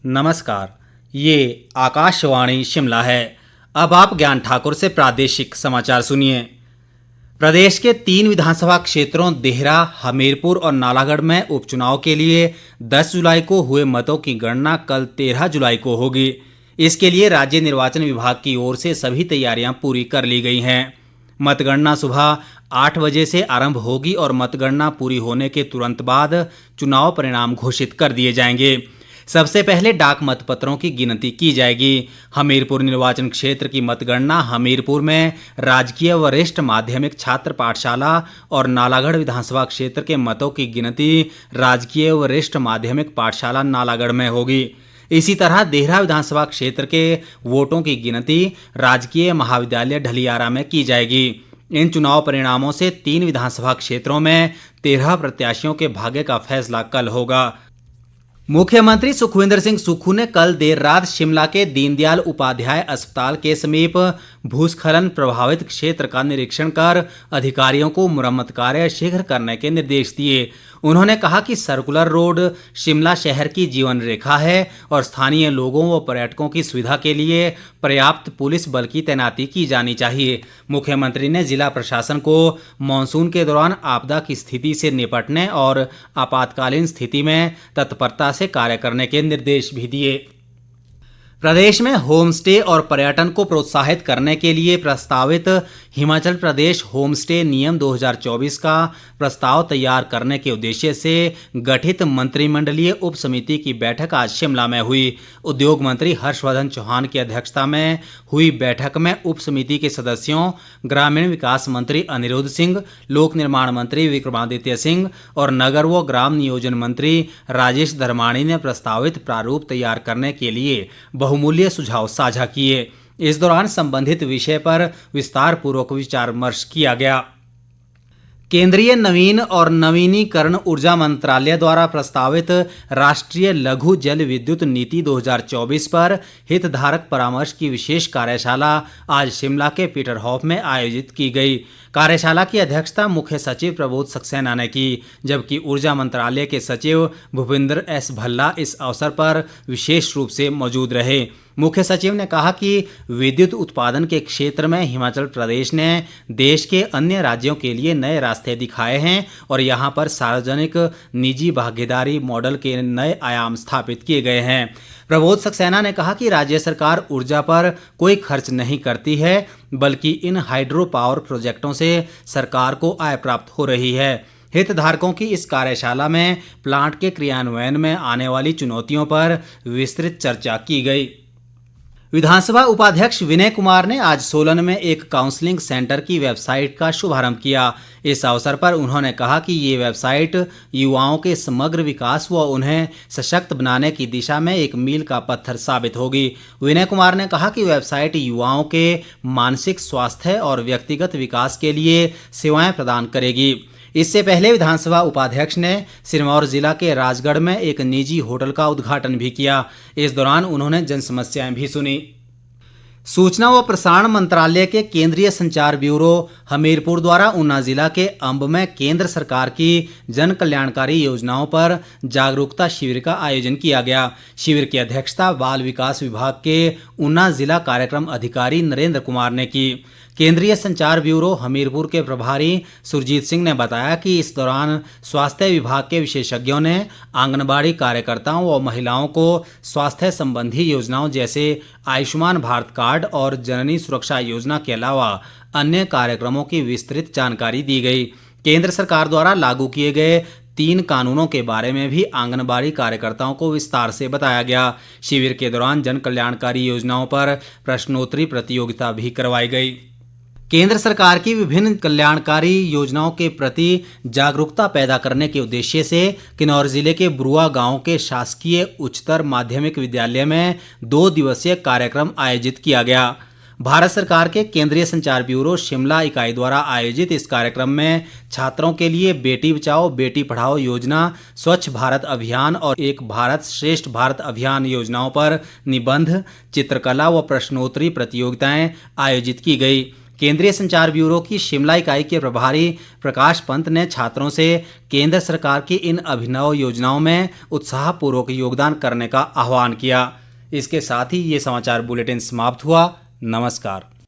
नमस्कार, ये आकाशवाणी शिमला है। अब आप ज्ञान ठाकुर से प्रादेशिक समाचार सुनिए। प्रदेश के 3 विधानसभा क्षेत्रों देहरा, हमीरपुर और नालागढ़ में उपचुनाव के लिए 10 जुलाई को हुए मतों की गणना कल 13 जुलाई को होगी। इसके लिए राज्य निर्वाचन विभाग की ओर से सभी तैयारियां पूरी कर ली गई हैं। मतगणना सुबह 8 बजे से आरंभ होगी और मतगणना पूरी होने के तुरंत बाद चुनाव परिणाम घोषित कर दिए जाएंगे। सबसे पहले डाक मतपत्रों की गिनती की जाएगी। हमीरपुर निर्वाचन क्षेत्र की मतगणना हमीरपुर में राजकीय वरिष्ठ माध्यमिक छात्र पाठशाला और नालागढ़ विधानसभा क्षेत्र के मतों की गिनती राजकीय वरिष्ठ माध्यमिक पाठशाला नालागढ़ में होगी। इसी तरह देहरा विधानसभा क्षेत्र के वोटों की गिनती राजकीय महाविद्यालय ढलियारा में की जाएगी। इन चुनाव परिणामों से 3 विधानसभा क्षेत्रों में 13 प्रत्याशियों के भाग्य का फैसला कल होगा। मुख्यमंत्री सुखविंदर सिंह सुक्खू ने कल देर रात शिमला के दीनदयाल उपाध्याय अस्पताल के समीप भूस्खलन प्रभावित क्षेत्र का निरीक्षण कर अधिकारियों को मुरम्मत कार्य शीघ्र करने के निर्देश दिए। उन्होंने कहा कि सर्कुलर रोड शिमला शहर की जीवन रेखा है और स्थानीय लोगों व पर्यटकों की सुविधा के लिए पर्याप्त पुलिस बल की तैनाती की जानी चाहिए। मुख्यमंत्री ने जिला प्रशासन को मानसून के दौरान आपदा की स्थिति से निपटने और आपातकालीन स्थिति में तत्परता से कार्य करने के निर्देश भी दिए। प्रदेश में होम स्टे और पर्यटन को प्रोत्साहित करने के लिए प्रस्तावित हिमाचल प्रदेश होम स्टे नियम 2024 का प्रस्ताव तैयार करने के उद्देश्य से गठित मंत्रिमंडलीय उप समिति की बैठक आज शिमला में हुई। उद्योग मंत्री हर्षवर्धन चौहान की अध्यक्षता में हुई बैठक में उप समिति के सदस्यों ग्रामीण विकास मंत्री अनिरुद्ध सिंह, लोक निर्माण मंत्री विक्रमादित्य सिंह और नगर व ग्राम नियोजन मंत्री राजेश धर्माणी ने प्रस्तावित प्रारूप तैयार करने के लिए बहुमूल्य सुझाव साझा किए। इस दौरान संबंधित विषय पर विस्तार पूर्वक विचार विमर्श किया गया। केंद्रीय नवीन और नवीनीकरण ऊर्जा मंत्रालय द्वारा प्रस्तावित राष्ट्रीय लघु जल विद्युत नीति 2024 पर हितधारक परामर्श की विशेष कार्यशाला आज शिमला के पीटरहॉफ में आयोजित की गई। कार्यशाला की अध्यक्षता मुख्य सचिव प्रबोध सक्सेना ने की, जबकि ऊर्जा मंत्रालय के सचिव भूपिंदर एस भल्ला इस अवसर पर विशेष रूप से मौजूद रहे। मुख्य सचिव ने कहा कि विद्युत उत्पादन के क्षेत्र में हिमाचल प्रदेश ने देश के अन्य राज्यों के लिए नए रास्ते दिखाए हैं और यहां पर सार्वजनिक निजी भागीदारी मॉडल के नए आयाम स्थापित किए गए हैं। प्रबोध सक्सेना ने कहा कि राज्य सरकार ऊर्जा पर कोई खर्च नहीं करती है, बल्कि इन हाइड्रो पावर प्रोजेक्टों से सरकार को आय प्राप्त हो रही है। हितधारकों की इस कार्यशाला में प्लांट के क्रियान्वयन में आने वाली चुनौतियों पर विस्तृत चर्चा की गई। विधानसभा उपाध्यक्ष विनय कुमार ने आज सोलन में एक काउंसलिंग सेंटर की वेबसाइट का शुभारंभ किया। इस अवसर पर उन्होंने कहा कि ये वेबसाइट युवाओं के समग्र विकास व उन्हें सशक्त बनाने की दिशा में एक मील का पत्थर साबित होगी। विनय कुमार ने कहा कि वेबसाइट युवाओं के मानसिक स्वास्थ्य और व्यक्तिगत विकास के लिए सेवाएं प्रदान करेगी। इससे पहले विधानसभा उपाध्यक्ष ने सिरमौर जिला के राजगढ़ में एक निजी होटल का उद्घाटन भी किया। इस दौरान उन्होंने जन समस्याएं भी सुनी। सूचना व प्रसारण मंत्रालय के केंद्रीय संचार ब्यूरो हमीरपुर द्वारा ऊना जिला के अंब में केंद्र सरकार की जन कल्याणकारी योजनाओं पर जागरूकता शिविर का आयोजन किया गया। शिविर की अध्यक्षता बाल विकास विभाग के ऊना जिला कार्यक्रम अधिकारी नरेंद्र कुमार ने की। केंद्रीय संचार ब्यूरो हमीरपुर के प्रभारी सुरजीत सिंह ने बताया कि इस दौरान स्वास्थ्य विभाग के विशेषज्ञों ने आंगनबाड़ी कार्यकर्ताओं व महिलाओं को स्वास्थ्य संबंधी योजनाओं जैसे आयुष्मान भारत कार्ड और जननी सुरक्षा योजना के अलावा अन्य कार्यक्रमों की विस्तृत जानकारी दी गई। केंद्र सरकार द्वारा लागू किए गए 3 कानूनों के बारे में भी आंगनबाड़ी कार्यकर्ताओं को विस्तार से बताया गया। शिविर के दौरान जन कल्याणकारी योजनाओं पर प्रश्नोत्तरी प्रतियोगिता भी करवाई गई। केंद्र सरकार की विभिन्न कल्याणकारी योजनाओं के प्रति जागरूकता पैदा करने के उद्देश्य से किन्नौर जिले के बुरुआ गांव के शासकीय उच्चतर माध्यमिक विद्यालय में 2 दिवसीय कार्यक्रम आयोजित किया गया। भारत सरकार के केंद्रीय संचार ब्यूरो शिमला इकाई द्वारा आयोजित इस कार्यक्रम में छात्रों के लिए बेटी बचाओ बेटी पढ़ाओ योजना, स्वच्छ भारत अभियान और एक भारत श्रेष्ठ भारत अभियान योजनाओं पर निबंध, चित्रकला व प्रश्नोत्तरी प्रतियोगिताएं आयोजित की गई। केंद्रीय संचार ब्यूरो की शिमला इकाई के प्रभारी प्रकाश पंत ने छात्रों से केंद्र सरकार की इन अभिनव योजनाओं में उत्साहपूर्वक योगदान करने का आह्वान किया। इसके साथ ही ये समाचार बुलेटिन समाप्त हुआ। नमस्कार।